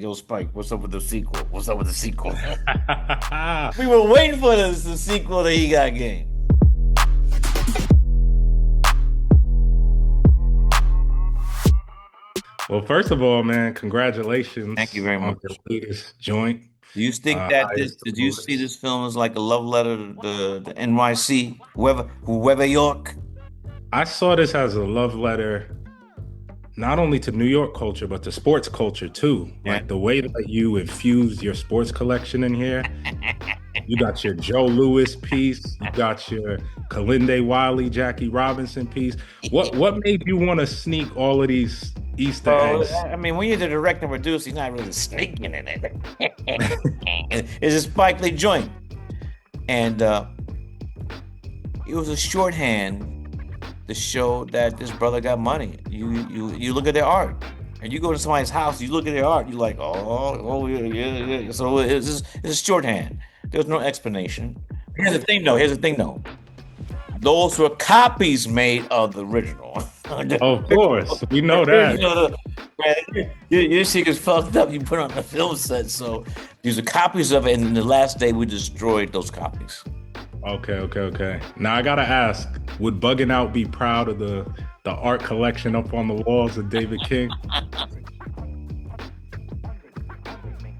yo, Spike, what's up with the sequel? What's up with the sequel? We were waiting for the sequel to He Got Game. Well, first of all, man, congratulations. Thank you very much. On your latest joint. Do you think that did you see this film as like a love letter to the NYC, whoever York? I saw this as a love letter, not only to New York culture, but to sports culture too. Yeah. Like the way that you infused your sports collection in here. You got your Joe Louis piece. You got your Kalinde Wiley, Jackie Robinson piece. What made you want to sneak all of these Easter eggs? I mean, when you're the director and producer, you're not really sneaking in it. It's a Spike Lee joint. And it was a shorthand to show that this brother got money. You look at their art. And you go to somebody's house, you look at their art, you're like, oh yeah. So it's a shorthand. There's no explanation. Here's the thing though. Those were copies made of the original. Of course, we know that. Your shit is fucked up. You put on the film set, so these are copies of it. And the last day we destroyed those copies. Okay. Now I gotta ask: would Buggin Out be proud of the art collection up on the walls of David King?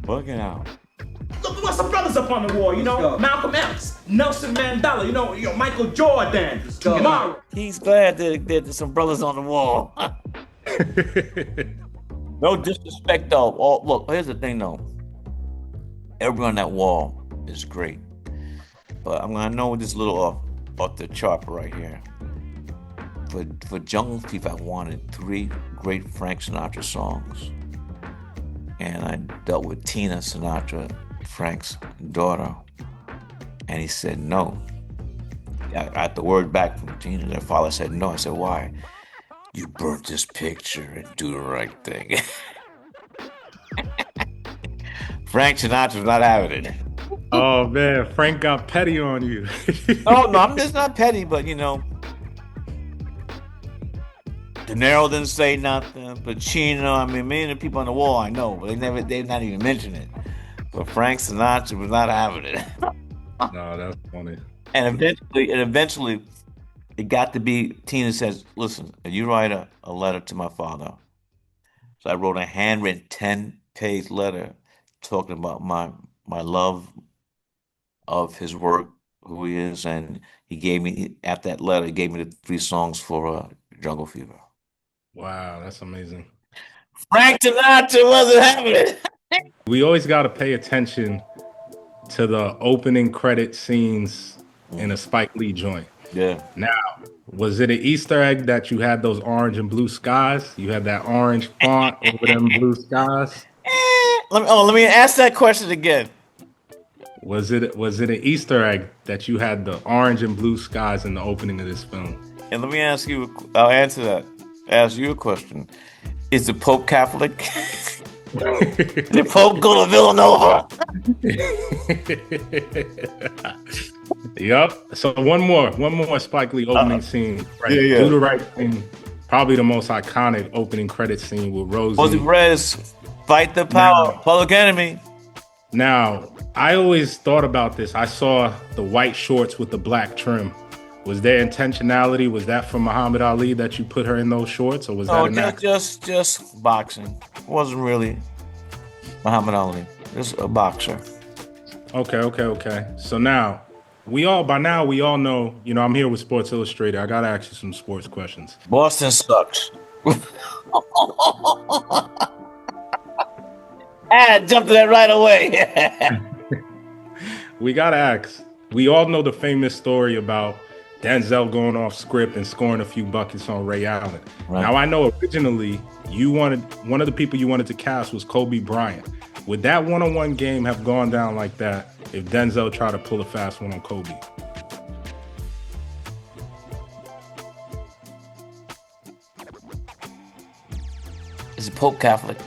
Buggin Out. Look, we got some brothers up on the wall, Malcolm X, Nelson Mandela, Michael Jordan, tomorrow. He's glad that there's some brothers on the wall. No disrespect though. Look, here's the thing though. Everyone on that wall is great. But I'm gonna know this little off the chart right here. For Jungle Fever, I wanted 3 great Frank Sinatra songs. And I dealt with Tina Sinatra, Frank's daughter, and he said no. I got the word back from Tina. Their father said no. I said, why? You burnt this picture and do the right thing. Frank Sinatra's not having it. Oh man, Frank got petty on you. No, I'm just not petty, but DeNiro didn't say nothing. Pacino, I mean, many of the people on the wall I know, but they've not even mentioned it. But Frank Sinatra was not having it. No, that's funny. And eventually, it got to be, Tina says, listen, you write a letter to my father. So I wrote a handwritten 10-page letter talking about my love of his work, who he is, and he gave me, after that letter, he gave me the 3 songs for Jungle Fever. Wow, that's amazing. Frank Sinatra wasn't having it. We always got to pay attention to the opening credit scenes in a Spike Lee joint. Yeah. Now, was it an Easter egg that you had those orange and blue skies? You had that orange font over them blue skies? Let me ask that question again. Was it an Easter egg that you had the orange and blue skies in the opening of this film? And let me ask you, I'll answer that. Ask you a question. Is the Pope Catholic? Did the Pope go to Villanova? Yep. So one more Spike Lee opening scene. Right? Yeah. Do the Right Thing. Probably the most iconic opening credit scene with Rosie. Rosie Perez, Fight the Power, Public Enemy. Now, I always thought about this. I saw the white shorts with the black trim. Was there intentionality? Was that from Muhammad Ali that you put her in those shorts, or was that an accident? just boxing. It wasn't really Muhammad Ali. Just a boxer. Okay. So now, we all know, I'm here with Sports Illustrated. I gotta ask you some sports questions. Boston sucks. I jumped to that right away. We gotta ask. We all know the famous story about Denzel going off script and scoring a few buckets on Ray Allen. Right. Now, I know originally one of the people you wanted to cast was Kobe Bryant. Would that one-on-one game have gone down like that if Denzel tried to pull a fast one on Kobe? Is the Pope Catholic?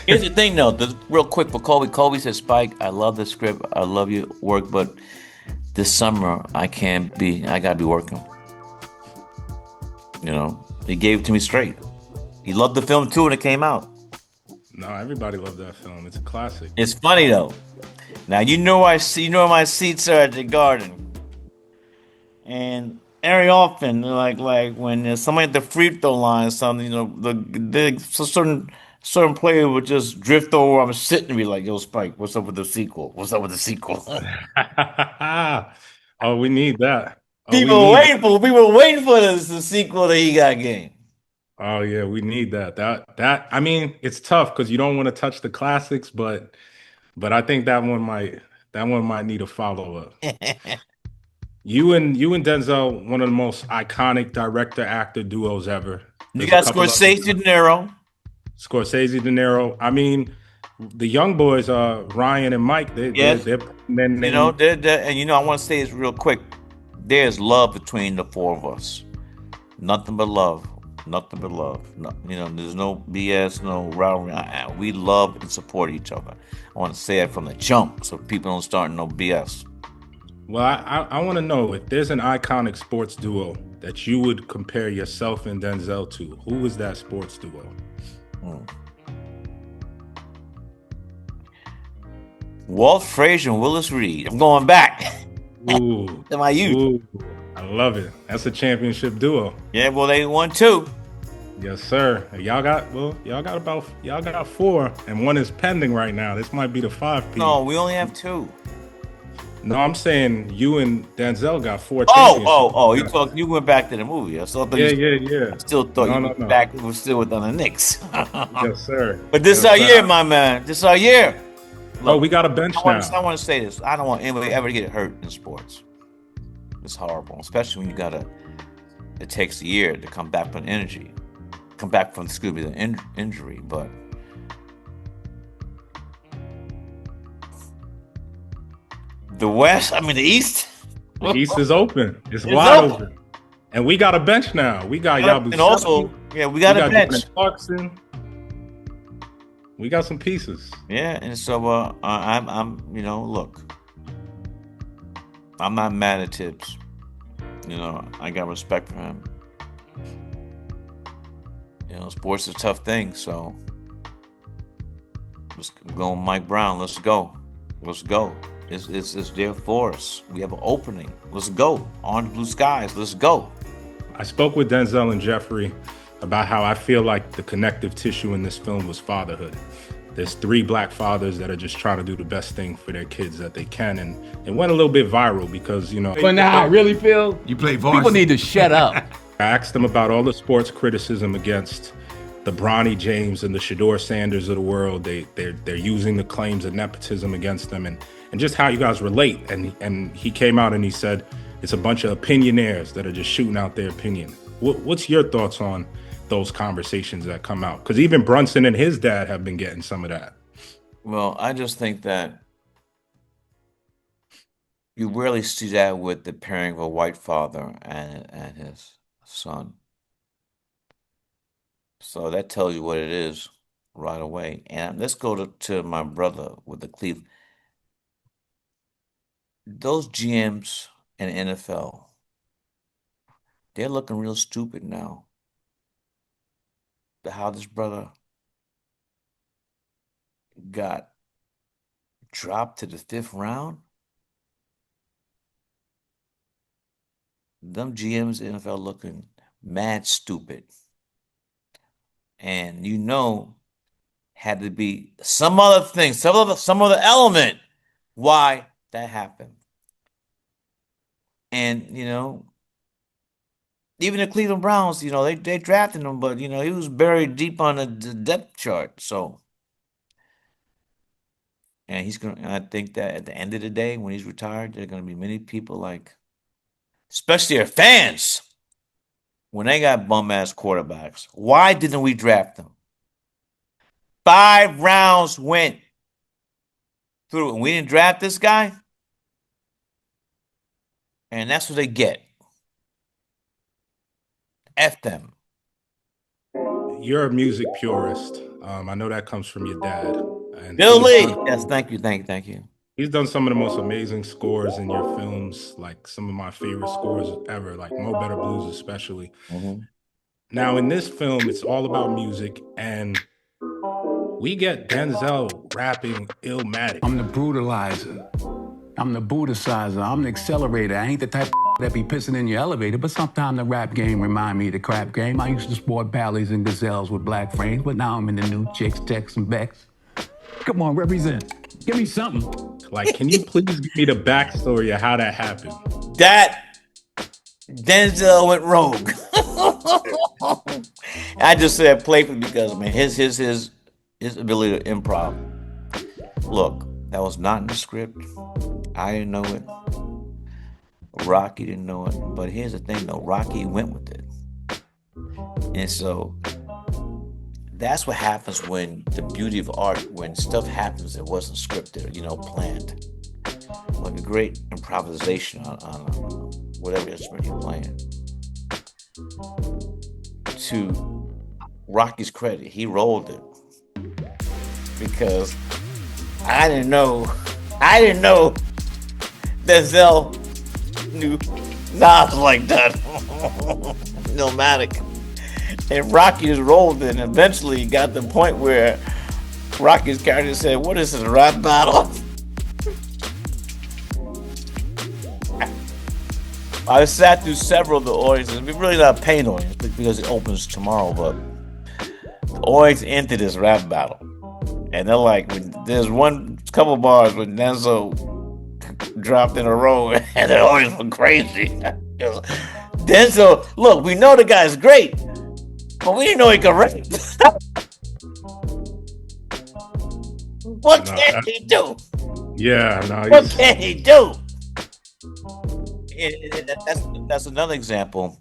Here's the thing, though. Real quick for Kobe. Kobe said, Spike, I love the script. I love your work, but this summer I gotta be working. He gave it to me straight. He loved the film too when it came out. No, everybody loved that film. It's a classic. It's funny though. Now you know where my seats are at the Garden, and very often, like when there's somebody at the free throw line or something, so certain player would just drift over. I'm sitting and be like, "Yo, Spike, what's up with the sequel? What's up with the sequel?" Oh, we need that. People were waiting for the sequel to He Got Game. Oh yeah, we need that. That I mean, it's tough because you don't want to touch the classics, but I think that one might need a follow up. You and Denzel, one of the most iconic director actor duos ever. You got Scorsese, DeNiro. Scorsese, DeNiro. I mean, the young boys, Ryan and Mike. They're and I want to say this real quick. There's love between the four of us. Nothing but love. Nothing but love. No, there's no BS, no rivalry. We love and support each other. I want to say it from the jump so people don't start no BS. Well, I want to know if there's an iconic sports duo that you would compare yourself and Denzel to. Who is that sports duo? Walt Frazier and Willis Reed. I'm going back. Ooh, to my youth. Ooh, I love it. That's a championship duo. Yeah, well, they won 2. Yes, sir. Y'all got 4, and one is pending right now. This might be the 5 piece. No, we only have 2. No, I'm saying you and Denzel got 4 championships. You went back to the movie. I still thought yeah. I still thought you went back. We were still with the Knicks. Yes, sir. But this our year, my man. This our year. Look, we got a bench now. I want to say this. I don't want anybody ever to get hurt in sports. It's horrible, especially when it takes a year to come back from the injury. But the East. The East is open. It's wide open. And we got a bench now. We got Yabu. And also, we got a bench. Clarkson. We got some pieces. Yeah, and so I'm look, I'm not mad at Tibbs. I got respect for him. Sports is a tough thing, so let's go, Mike Brown. Let's go. It's there for us. We have an opening. Let's go. Orange blue skies. Let's go. I spoke with Denzel and Jeffrey about how I feel like the connective tissue in this film was fatherhood. There's 3 black fathers that are just trying to do the best thing for their kids that they can, and it went a little bit viral because But now I really feel you play varsity. People need to shut up. I asked them about all the sports criticism against the Bronny James and the Shedeur Sanders of the world. They're using the claims of nepotism against them, and just how you guys relate. And he came out and he said it's a bunch of opinionaires that are just shooting out their opinion. What's your thoughts on those conversations that come out? Because even Brunson and his dad have been getting some of that. Well, I just think that you rarely see that with the pairing of a white father and his son. So that tells you what it is right away. And let's go to my brother with the Cleveland. Those GMs in the NFL, they're looking real stupid now. How this brother got dropped to the 5th round. Them GMs in the NFL looking mad stupid. And had to be some other thing, some other element why that happened. And even the Cleveland Browns, they drafted him, but he was buried deep on the depth chart. So, and I think that at the end of the day, when he's retired, there are gonna be many people especially their fans, when they got bum ass quarterbacks. Why didn't we draft them? 5 rounds went through, and we didn't draft this guy, and that's what they get. F them. You're a music purist. I know that comes from your dad. And Bill Lee. Yes, thank you. He's done some of the most amazing scores in your films, like some of my favorite scores ever, like Mo Better Blues especially. Mm-hmm. Now, in this film, it's all about music, and we get Denzel rapping Illmatic. I'm the brutalizer. I'm the Buddhicizer. I'm the accelerator. I ain't the type of that be pissing in your elevator, but sometimes the rap game remind me of the crap game. I used to sport Bally's and Gazelles with black frames, but now I'm in the new chicks, Tex, and Becks. Come on, represent. Give me something. Like, can you please give me the backstory of how that happened? That Denzel went rogue. I just said playfully because I mean his ability to improv. Look, that was not in the script. I didn't know it. Rocky didn't know it. But here's the thing though, Rocky went with it. And so that's what happens when the beauty of art, when stuff happens that wasn't scripted, planned. Like a great improvisation on whatever instrument you're playing. To Rocky's credit, he rolled it. Because I didn't know Denzel knew Nas like that. Illmatic. And Rocky just rolled it, and eventually got to the point where Rocky's character said, "What is this, a rap battle?" I sat through several of the audiences. We're really not paying audience because it opens tomorrow, but the audience into this rap battle. And they're like, there's one couple bars when Denzel dropped in a row and the audience went crazy. Denzel, look, we know the guy's great, but we didn't know he could rap. What can he do? Yeah, no. What can he do? That's another example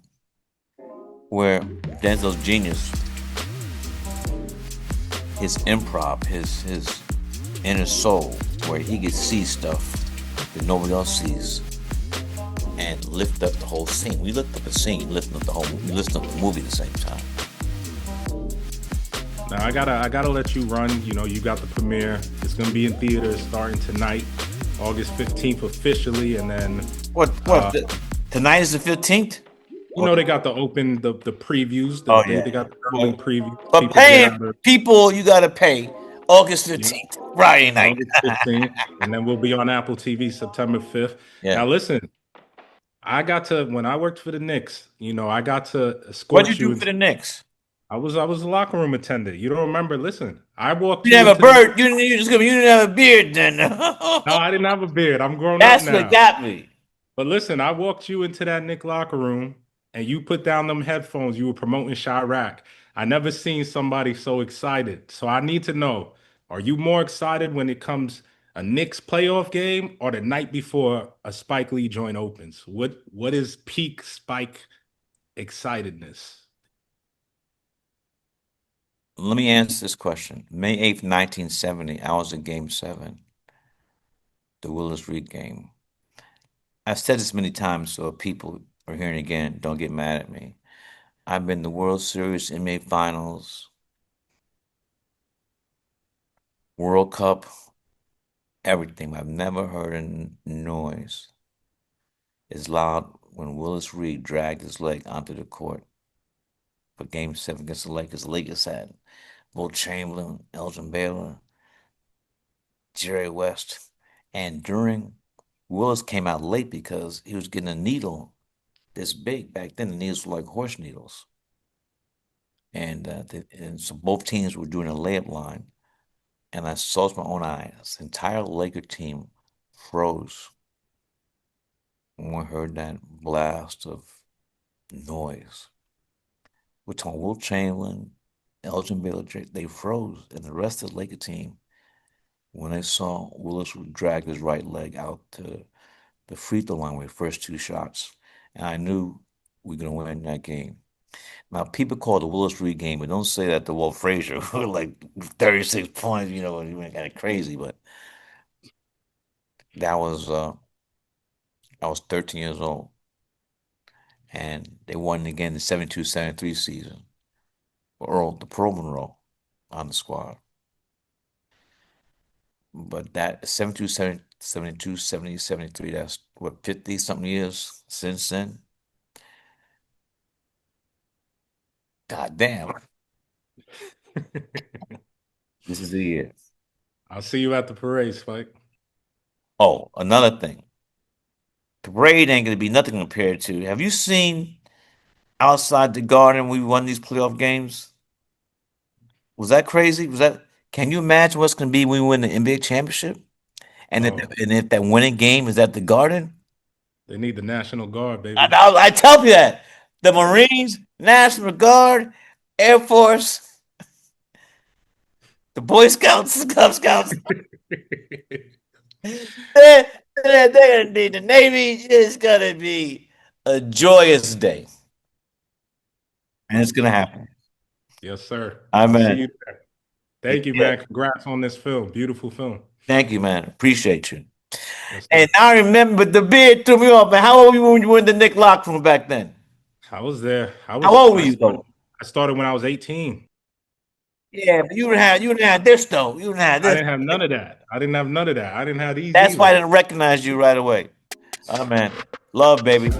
where Denzel's genius, his improv, his inner soul, where he can see stuff that nobody else sees, and lift up the whole scene. We lift up the scene, lifting up we lift up the movie at the same time. Now I gotta let you run. You got the premiere. It's gonna be in theaters starting tonight, August 15th officially, and then what? Tonight is the 15th. They got the previews. They got the early previews. But paying people, you gotta pay August 15th, Friday night. August 15th, and then we'll be on Apple TV September 5th. Yeah. Now listen, when I worked for the Knicks, I got to escort you. What'd you do for the Knicks? I was a locker room attendant. You don't remember? Listen, I walked. You didn't have a bird. You didn't have a beard then. No, I didn't have a beard. I'm grown up now. That's what got me. But listen, I walked you into that Knick locker room, and you put down them headphones. You were promoting Chirac. I never seen somebody so excited. So I need to know: are you more excited when it comes a Knicks playoff game, or the night before a Spike Lee joint opens? What is peak Spike excitedness? Let me answer this question. May 8th, 1970, I was in Game 7, the Willis Reed Game. I've said this many times, so if people are hearing it again, don't get mad at me. I've been to World Series, NBA Finals, World Cup, everything. I've never heard a noise as loud when Willis Reed dragged his leg onto the court for Game 7 against the Lakers. The Lakers had Walt Chamberlain, Elgin Baylor, Jerry West. And Willis came out late because he was getting a needle this big. Back then, the needles were like horse needles. And so both teams were doing a layup line. And I saw it with my own eyes. The entire Laker team froze when we heard that blast of noise. We're talking Wilt Chamberlain, Elgin Baylor, they froze. And the rest of the Laker team, when they saw Willis drag his right leg out to the free throw line with the first two shots, and I knew we were going to win that game. Now, people call it the Willis Reed game, but don't say that to Walt Frazier, who like 36 points, he went kind of crazy. But I was 13 years old. And they won again the 72-73 season. Earl, the Pearl Monroe on the squad. But that 72, 70, 73, that's what, 50-something years since then? God damn. This is the year. I'll see you at the parade, Spike. Oh, another thing. The parade ain't gonna be nothing compared to. Have you seen outside the Garden we won these playoff games? Was that crazy? Can you imagine what's gonna be when we win the NBA championship? And if that winning game is at the Garden? They need the National Guard, baby. I tell you that. The Marines, National Guard, Air Force, the Boy Scouts, the Cub Scouts. they're gonna need the Navy. It's gonna be a joyous day. And it's gonna happen. Yes, sir. I'll see you there. Thank you, man. Congrats on this film. Beautiful film. Thank you, man. Appreciate you. Yes, and I remember the beard threw me off. Man, how old were you when you were in the Nick locker room back then? I was there. How old were you though? I started when I was 18. Yeah, but you didn't have this though. You didn't have this. I didn't have none of that. I didn't have these. That's why I didn't recognize you right away. Oh man. Love, baby.